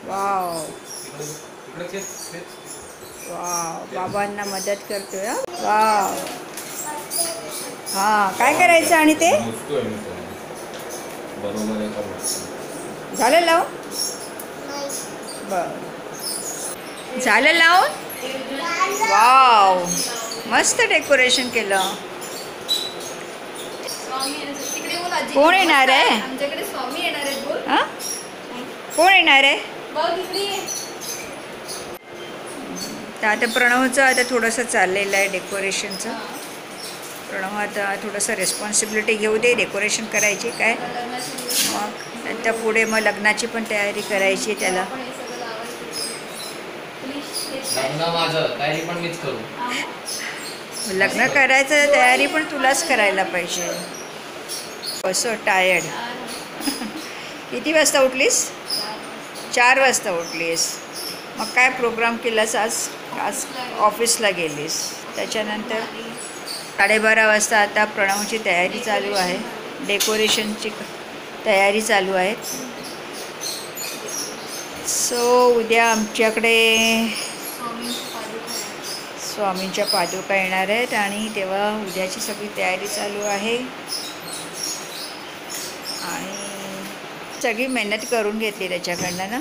Wow wow, बाबांना मदत करतोय. वाव. हां, काय करायचं आणि ते झालं लावून? बरं, झालं लावून. वाव, मस्त डेकोरेशन केलं. कोण येणार आहे? आमच्याकडे स्वामी येणार आहेत. बोल. हां, कोण येणार आहे? बघ इकडे. तर आता प्रणवचं आता थोडंसं चाललेलं आहे डेकोरेशनचं. प्रणव आता थोडंसं रेस्पॉन्सिबिलिटी घेऊ दे डेकोरेशन करायची काय. मग नंतर पुढे मग लग्नाची पण तयारी करायची त्याला. लग्न करायचं तयारी पण तुलाच करायला पाहिजे. असं टायर्ड. किती वाजता उठलीस? 4 वाजता उठलीस. मग काय प्रोग्राम केलास आज? आज ऑफिसला गेलीस. त्याच्यानंतर 12:30 वाजता आता प्रणवची तयारी चालू आहे. डेकोरेशनची तयारी चालू आहे. सो उद्या आमच्याकडे स्वामींच्या पादुका येणार आहेत आणि तेव्हा उद्याची सगळी तयारी चालू आहे. आणि सगळी मेहनत करून घेतली त्याच्याकडनं ना.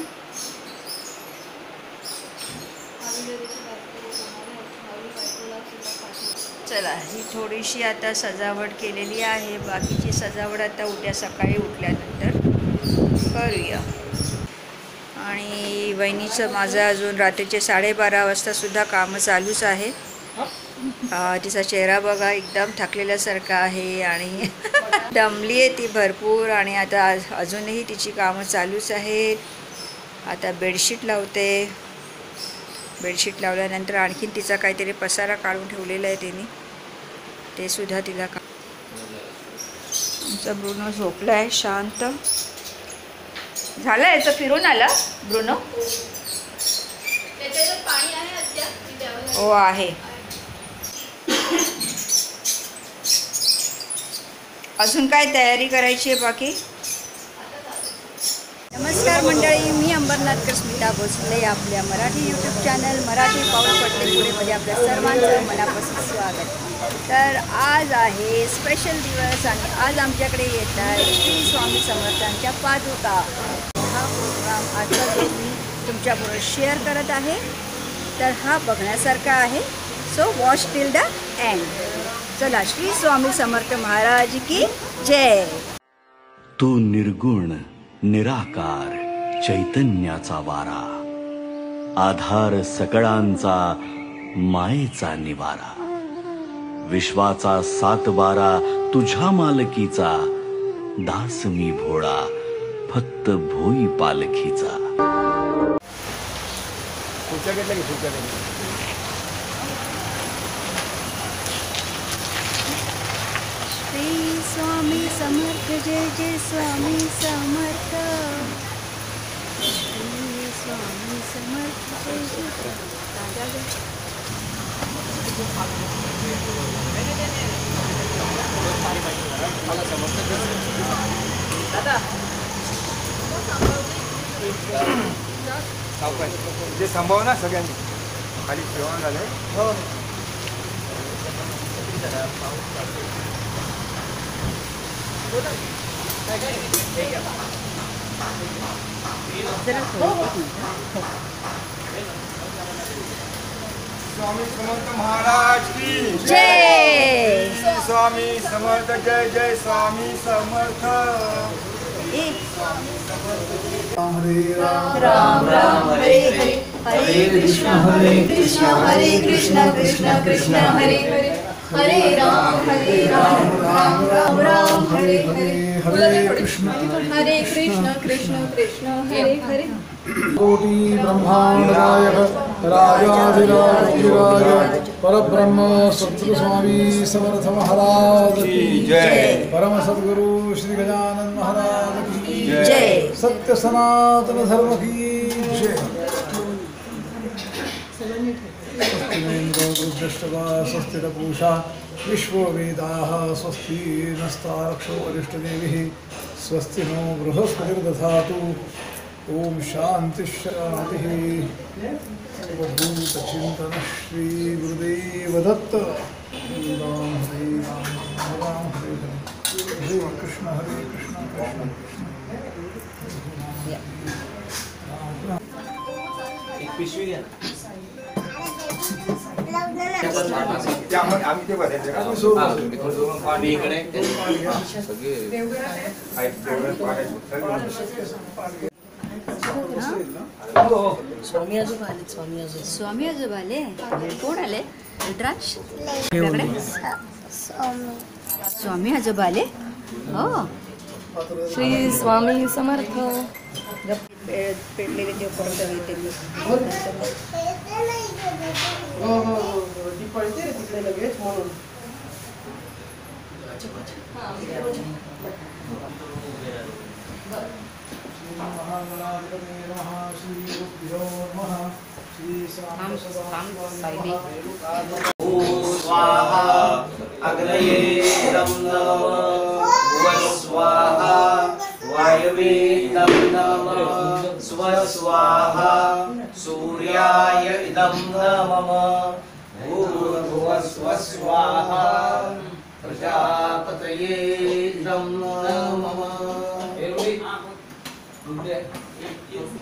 चला, ही थोडीशी आता सजावट केलेली आहे. बाकीची सजावट आता उद्या सकाळी उठल्यानंतर करूया. आणि वहिनीचं माझं अजून रात्रीचे 12:30 वाजतासुद्धा कामं चालूच आहे. तिचा चेहरा बघा, एकदम थकलेल्यासारखा आहे आणि दमली आहे ती भरपूर. आणि आता अजूनही तिची कामं चालूच आहेत. आता बेडशीट लावते. बेडशीट लावल्यानंतर आणखीन तिचा काहीतरी पसारा काढून ठेवलेला आहे तिने, ते सुद्धा तिला आमचा ब्रुनो झोपला आहे शांत. झालं याचं फिरून आला ब्रुनो? हो आहे. अजून काय तयारी करायची आहे बाकी? नमस्कार मंडळी, मी अंबरनाथकर स्मिता भोसले. आपल्या मराठी यूट्यूब चॅनल मराठी पाऊल पडले पुढेमध्ये आपल्या सर्वांचं मनापासून स्वागत. तर आज आहे स्पेशल दिवस आणि आज आमच्याकडे येत आहे श्री स्वामी समर्थांच्या पादुका. हा प्रोग्राम आजचा जो मी तुमच्याबरोबर शेअर करत आहे, तर हा बघण्यासारखा आहे. So watch till the end. चला, श्री स्वामी समर्थ महाराज की जय. तू निर्गुण निराकार चैतन्याचा वारा, आधार सकळांचा मायेचा निवारा, विश्वाचा 7 बारा तुझ्या मालकीचा, दास मी भोळा फक्त भोई पालखीचा. श्री स्वामी समर्थ जय जय स्वामी समर्थ. श्री स्वामी समर्थ जय जय. जे संभव ना सगळ्यांनी खाली जेवण झालंय. हो, स्वामी समर्थ महाराज की जय. स्वामी समर्थ जय जय स्वामी समर्थ. हरे राम राम राम हरे हरे, हरे कृष्ण हरे कृष्ण कृष्ण कृष्ण हरे हरे, हरे राम राम राम राम हरे हरे, हरे कृष्ण कृष्ण कृष्ण हरे हरे. कोटि ब्रह्मांड नायक राजाधिराज परब्रह्म सद्गुरु स्वामी समर्थ महाराज की जय. परम सद्गुरु श्री गजानन महाराज की जय. सत्य सनातन धर्म की जय. स्वस्तिरपूषा विश्ववेदाः स्वस्ति नस्तारक्षो वरिष्ठदेवी स्वस्ति नो बृहस्पतिर्दधातु ओम शांति शांति सर्वभूतचिंतन श्री गुरुदेव दत्त हरे राम हरे राम हरे हरे कृष्ण कृष्ण एक पिशवी घ्या आम्ही ते बघायचं मी इकडे स्वामी आजोबा आले. कोण आले? रुद्राक्ष आपल्याकडे स्वामी आजोबा आले. हो श्री स्वामी समर्थ. पेटलेले जे परत येते स्वाहा अग्नये नमः स्वाहा वायवे नमः स्वाहा सूर्याय इदं नमः भूर्भुवस्व स्वाहा प्रजापतये इदं नमः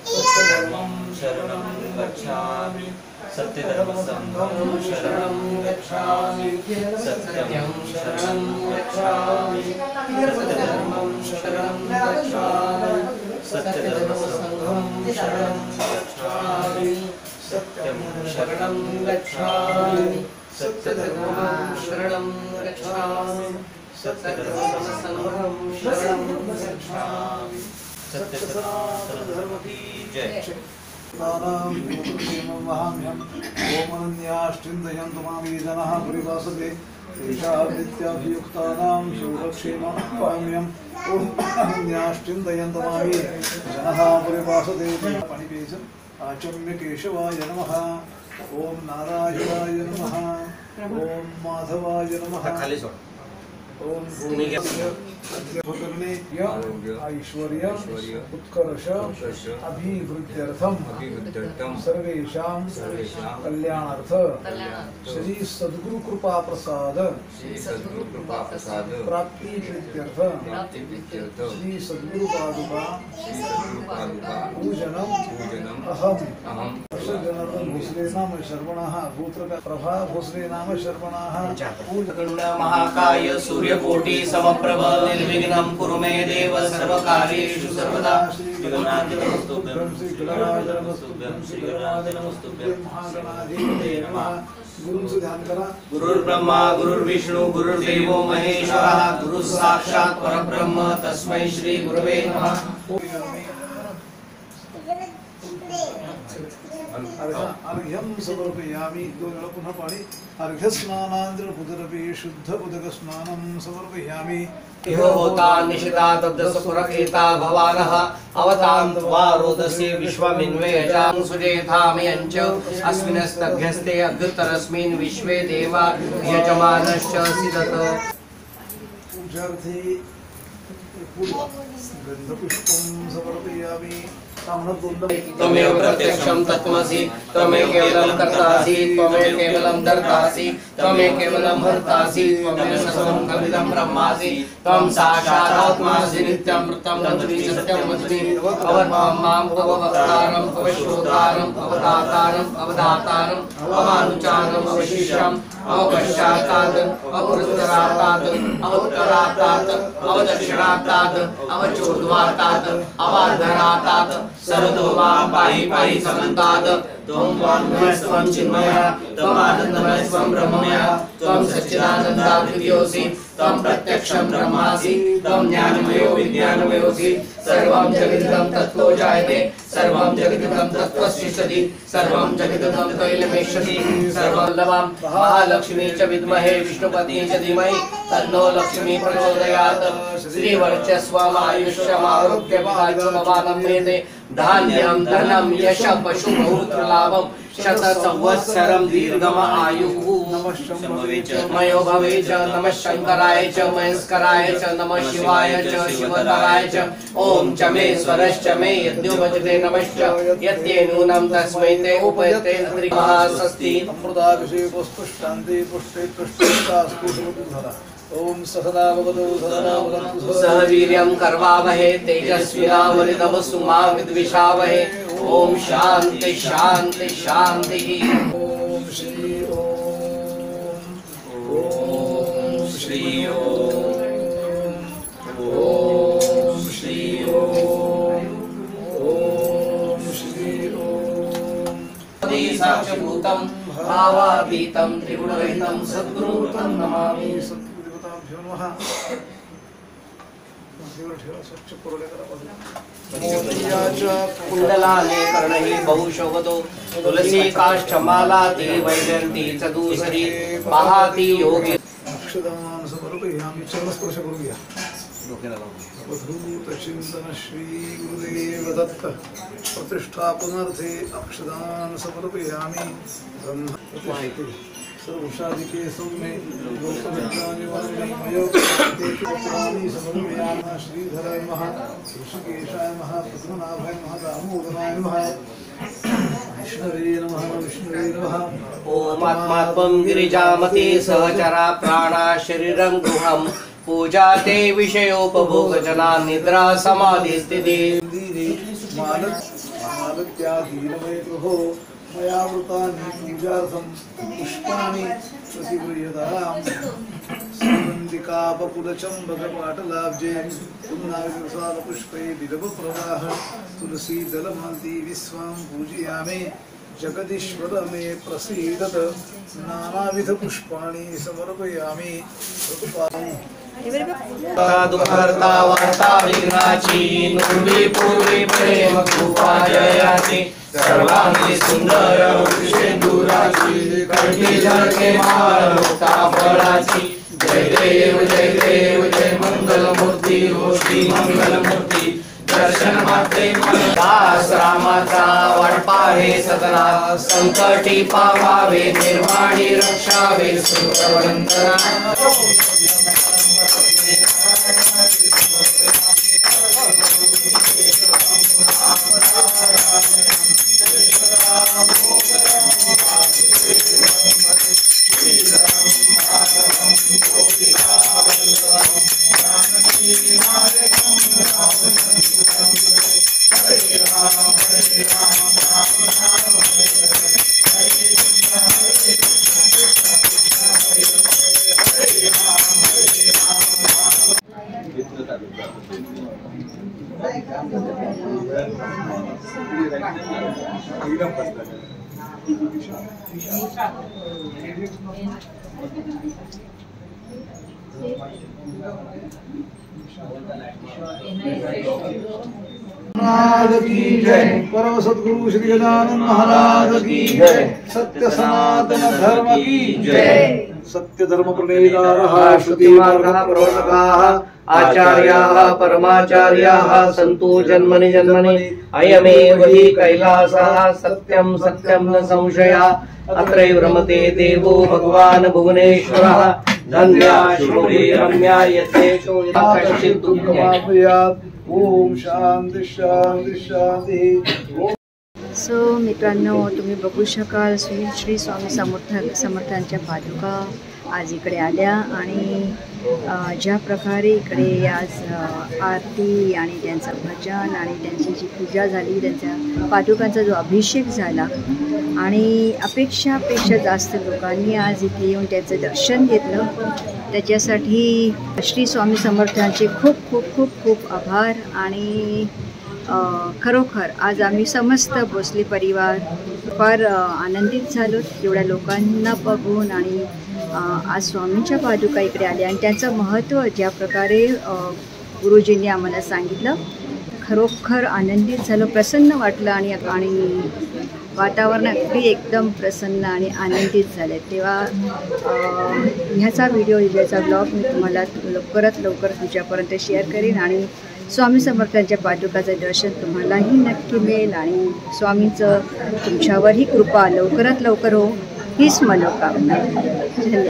सत्यधर्मं शरणं गच्छामि सत्यधर्मसंघं शरणं गच्छामि सत्यं शरणं गच्छामि सत्यधर्मं शरणं गच्छामि सत्यधर्मसंघं शरणं गच्छामि सत्यं शरणं गच्छामि सत्यधर्मं शरणं गच्छामि सत्यधर्मसंघं शरणं गच्छामि सत्य सनातन धर्म की जय. ओमनन्याश्चिन्तयन्तु मां ये जनाः परिभासते तेषां योगक्षेमकाम्यम् ओमनन्याश्चिन्तयन्तु मां ये जनाः परिभासते पणिपेशम् आचम्य केशवाय नमः. ओम नारायणाय नमः. ओम माधवाय नमः. ओम ऐश्वर्य उत्कर्ष अभिवृद्ध्यर्थम सर्वेषां कल्याणार्थ श्री सद्गुरु कृपा प्रसाद प्राप्ति प्रीत्यर्थ श्री सद्गुरु पादुका पूजनम अहम जनार्दन भोसले नाम शर्वणः गोत्र प्रभा भोसले नाम शर्वणः पूजगुण महाकाय सूर्यकोटि समप्रभ निर्विघ्नं कुरु मे देव सर्वकार्येषु सर्वदा. श्रीगणाधिपस्तुभ्यं महागणाधिपते नमः. गुरु से ध्यान करा. गुरुर्ब्रह्मा गुरुर्विष्णु गुरुर्देवो महेश्वरः गुरुः साक्षात् परब्रह्म तस्मै श्री गुरवे नमः. अर्घ्यं समर्पयामि. दोन वेळा पुन्हा पाणी. अर्घ्यस्नानांतरपुदरपि शुद्ध उदकस्नानं समर्पयामि. इह होता निशिता तब्दसपुरकेता भवानः अवतां त्वा रोदसे विश्वमिन्वे अजां सुजेथामयञ्च अस्मिन्स्तभ्यस्ते अद्युत्तरस्मिन् विश्वे देवा यजमानश्च सिदत. पूजार्थे गन्धपुष्पं समर्पयामि. त्वमेव प्रत्यक्षं तत्त्वमसि त्वमेव केवलं कर्तासि त्वमेव केवलं धर्तासि त्वमेव केवलं हर्तासि त्वमेव सर्वं खलिदं ब्रह्मासि त्वं साक्षात् आत्मासि नित्यं मृतं वदति सत्यं वदति अवमाम् अववक्तारम् अवश्रोतारम् अवदातारम् अवदातारम् अवानुचारम् अवशिष्यम् अवपश्चातात् अपुरस्तात् अवोत्तरात् अवदक्षिणात् अवचोर्ध्वात् अवार्धनात् सर्वतो मां पाहि पाहि समन्तात्. त्वं वाङ्मयस्त्वं चिन्मयः त्वम् आनन्दमयस्त्वं ब्रह्ममयः त्वं सच्चिदानन्दाद्वितीयोऽसि त्वं प्रत्यक्षं ब्रह्मासि त्वं ज्ञानमयो विज्ञानमयोऽसि. सर्वं जगदिदं तत्त्वो जायते सर्वं जगदिदं तत्त्वस्तिष्ठति सर्वं जगदिदं तैलमेष्यति. सर्ववल्लभां महालक्ष्मी च विद्महे विष्णुपत्नी च धीमहि तन्नो लक्ष्मी प्रचोदयात्. श्रीवर्चस्वमायुष्यमारोग्यभाग्यमवानं मेते धान्यं धनं यश पशु बहुत्र लाभम शत संवत्सरं दीर्घम आयुः मयो भवे च नमः शंकराय च महेश्वराय च नमः शिवाय च शिवतराय च ओम च मे स्वरश्च मे यद्यो भजते नमश्च यत्ये नूनं तस्मै ते उपयते त्रिमहासस्ति अमृताभिषेकस्तु शान्ति पुष्टे तुष्टिस्तास्तु सुमधुरा ओम सहना भवतु सहना भवतु सह वीर्यं कर्वावहे तेजस्विनावरितमस्तु मा विद्विषावहे ओम शांति शांति शांति। ओम श्री ओम श्री ओम श्री ओम श्री साक्षभूतं भावातीतं त्रिगुणरहितं सद्गुरुं नमामि। सद्गुरुदेवताभ्यो नमः। कुंडलाने कर्णहि बहुशोभतो तुलसी काष्ठमाला ती वैजयंती चतुसरी पाहाती योगी। अक्षदान समर्पयामि चरणस्पर्श करूया। अवधूत चिंतन श्री गुरुदेव दत्त प्रतिष्ठापनार्थे अक्षदान समर्पयामि। ब्रह्म सर्वशादिके सौम्ये लोकविज्ञानि वर्णमयो पुत्राणि समर्पयामि। श्रीधराय नमः, ऋषिकेशाय नमः, पद्मनाभाय नमः, दामोदराय नमः, विष्णवे नमः, विष्णवे नमः। ओम आत्मात्मं गिरिजामते सहचरा प्राणा शरीरं गृहं पूजा ते विषयोपभोग जना निद्रा समाधि स्थिति। मालत्याधीनमय गृहो मया वृतानि पूजार्थं पुष्पाणि प्रतिगृह्यताम्। श्रीवन्दिकापकुलचम्बकपाटलाब्जे पुन्नागसालपुष्पै विलवप्रवाह तुलसीदलमालती विश्वां पूजयामि। जगदीश्वर मे प्रसीदत नानाविधपुष्पाणि समर्पयामि। दुःखहर्ता वार्ता विघ्नाची नुर्वी पूर्वी प्रेम कृपा जयाची सर्वांगी सुंदर विषेंदुराची कंठी झळके माळ मुक्ता फळाची। जय देव जय देव जय मंगलमूर्ती हो श्री मंगलमूर्ती दर्शन मात्रे दास रामाचा वाटपा हे सदना संकटी पावावे निर्वाणी रक्षावे सुरवंदना। महाराज की जय। परम सद्गुरु श्री गजानन महाराज की जय। सत्य सनातन धर्म की जय। सत्य धर्म प्रणेतारः श्रुति मार्गः प्रवर्तकाः आचार्याः परमाचार्याः सन्तु जन्मनि जन्मनि अयमेव हि कैलासः सत्यं सत्यं न संशयः। अत्रैव रमते देवो भगवान् भुवनेश्वरः धन्या श्रुति रम्या यतेषो यथा कश्चित् दुःखमाप्नुयात्। ओम शांति शांति शांति। सो मित्रांनो, तुम्ही बघू शकाल श्री स्वामी समर्थांच्या पादुका आज इकडे आल्या आणि ज्या प्रकारे इकडे आज आरती आणि त्यांचं भजन आणि त्यांची जी पूजा झाली, त्यांच्या पादुकांचा जो अभिषेक झाला आणि अपेक्षापेक्षा जास्त लोकांनी आज इथे येऊन त्याचं दर्शन घेतलं, त्याच्यासाठी श्री स्वामी समर्थांचे खूप खूप खूप खूप आभार। आणि खरोखर आज आम्ही समस्त भोसले परिवार फार आनंदित झालो एवढ्या लोकांना बघून। आणि आज स्वामींच्या पादुका इकडे आल्या आणि त्याचं महत्त्व ज्या प्रकारे गुरुजींनी आम्हाला सांगितलं, खरोखर आनंदित झालो, प्रसन्न वाटलं आणि वातावरण अगदी एकदम प्रसन्न आणि आनंदित झाले। तेव्हा ह्याचा व्हिडिओ, ह्याचा ब्लॉग मी तुम्हाला लवकरात लवकर तुमच्यापर्यंत शेअर करीन आणि स्वामी समर्थांच्या पादुकाचं दर्शन तुम्हालाही नक्की मिळेल आणि स्वामींचं तुमच्यावरही कृपा लवकरात लवकर हो हीच मनोकामना. धन्यवाद.